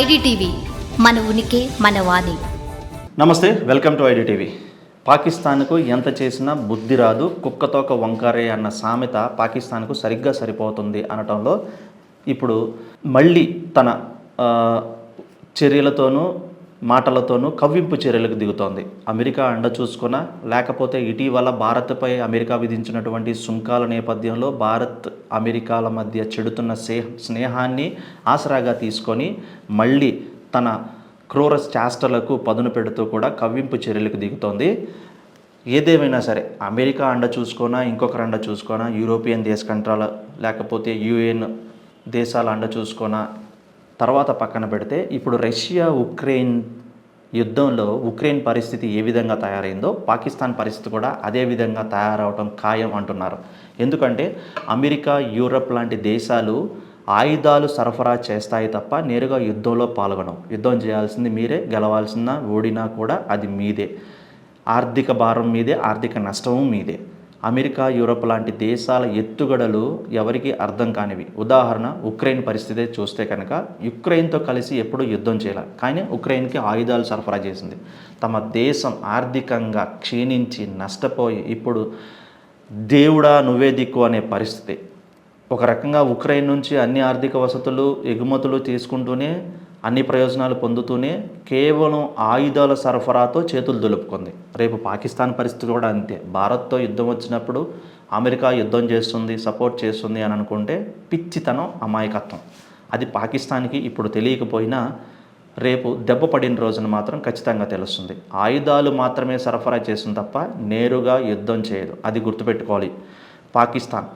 IDTV మన ఉనికి మన వాణి. నమస్తే, వెల్కమ్ టు ఐడిటీవీ. పాకిస్తాన్కు ఎంత చేసినా బుద్ధి రాదు, కుక్కతోక వంకారే అన్న సామెత పాకిస్తాన్కు సరిగ్గా సరిపోతుంది అనటంలో ఇప్పుడు మళ్ళీ తన చర్యలతోనూ మాటలతోనూ కవ్వింపు చర్యలకు దిగుతోంది. అమెరికా అండ చూసుకున్నా, లేకపోతే ఇటీవల భారత్పై అమెరికా విధించినటువంటి సుంకాల నేపథ్యంలో భారత్ అమెరికాల మధ్య చెడుతున్న స్నేహాన్ని ఆసరాగా తీసుకొని మళ్ళీ తన క్రూర చేష్టలకు పదును పెడుతూ కూడా కవ్వింపు చర్యలకు దిగుతోంది. ఏదేమైనా సరే, అమెరికా అండ చూసుకున్నా, ఇంకొకరు అండ చూసుకున్నా, యూరోపియన్ దేశ కంట్రాల లేకపోతే యుఎన్ దేశాల అండ చూసుకున్నా తర్వాత పక్కన పెడితే, ఇప్పుడు రష్యా ఉక్రెయిన్ యుద్ధంలో ఉక్రెయిన్ పరిస్థితి ఏ విధంగా తయారైందో పాకిస్తాన్ పరిస్థితి కూడా అదే విధంగా తయారవటం ఖాయం అంటున్నారు. ఎందుకంటే అమెరికా, యూరప్ లాంటి దేశాలు ఆయుధాలు సరఫరా చేస్తాయి తప్ప నేరుగా యుద్ధంలో పాల్గొనవు. యుద్ధం చేయాల్సింది మీరే, గెలవాల్సిన ఓడినా కూడా అది మీదే. ఆర్థిక భారం మీదే, ఆర్థిక నష్టము మీదే. అమెరికా, యూరప్ లాంటి దేశాల ఎత్తుగడలు ఎవరికి అర్థం కానివి. ఉదాహరణ, ఉక్రెయిన్ పరిస్థితి చూస్తే కనుక యుక్రెయిన్తో కలిసి ఎప్పుడూ యుద్ధం చేయాలి, కానీ ఉక్రెయిన్కి ఆయుధాలు సరఫరా చేసింది. తమ దేశం ఆర్థికంగా క్షీణించి నష్టపోయి ఇప్పుడు దేవుడా నువ్వే దిక్కు అనే పరిస్థితి. ఒక రకంగా ఉక్రెయిన్ నుంచి అన్ని ఆర్థిక వసతులు, ఎగుమతులు తీసుకుంటూనే, అన్ని ప్రయోజనాలు పొందుతూనే కేవలం ఆయుధాల సరఫరాతో చేతులు దులుపుకుంది. రేపు పాకిస్తాన్ పరిస్థితి కూడా అంతే. భారత్తో యుద్ధం వచ్చినప్పుడు అమెరికా యుద్ధం చేస్తుంది, సపోర్ట్ చేస్తుంది అని అనుకుంటే పిచ్చితనం, అమాయకత్వం. అది పాకిస్తాన్కి ఇప్పుడు తెలియకపోయినా రేపు దెబ్బ పడిన రోజున మాత్రం ఖచ్చితంగా తెలుస్తుంది. ఆయుధాలు మాత్రమే సరఫరా చేస్తుంది తప్ప నేరుగా యుద్ధం చేయదు. అది గుర్తుపెట్టుకోవాలి పాకిస్తాన్.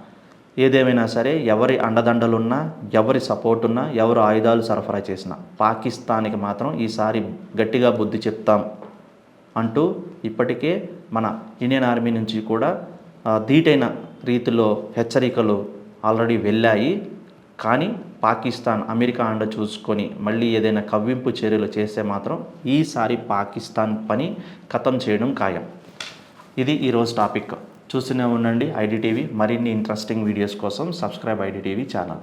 ఏదేమైనా సరే, ఎవరి అండదండలున్నా, ఎవరి సపోర్ట్ ఉన్నా, ఎవరు ఆయుధాలు సరఫరా చేసినా పాకిస్తాన్కి మాత్రం ఈసారి గట్టిగా బుద్ధి చెప్తాం అంటూ ఇప్పటికే మన ఇండియన్ ఆర్మీ నుంచి కూడా ధీటైన రీతిలో హెచ్చరికలు ఆల్రెడీ వెళ్ళాయి. కానీ పాకిస్తాన్ అమెరికా అండ చూసుకొని మళ్ళీ ఏదైనా కవ్వింపు చర్యలు చేస్తే మాత్రం ఈసారి పాకిస్తాన్ పని ఖతం చేయడం ఖాయం. ఇది ఈరోజు టాపిక్. చూస్తూనే ఉండండి ఐడిటీవీ. మరిన్ని ఇంట్రెస్టింగ్ వీడియోస్ కోసం సబ్స్క్రైబ్ ఐడిటీవీ ఛానల్.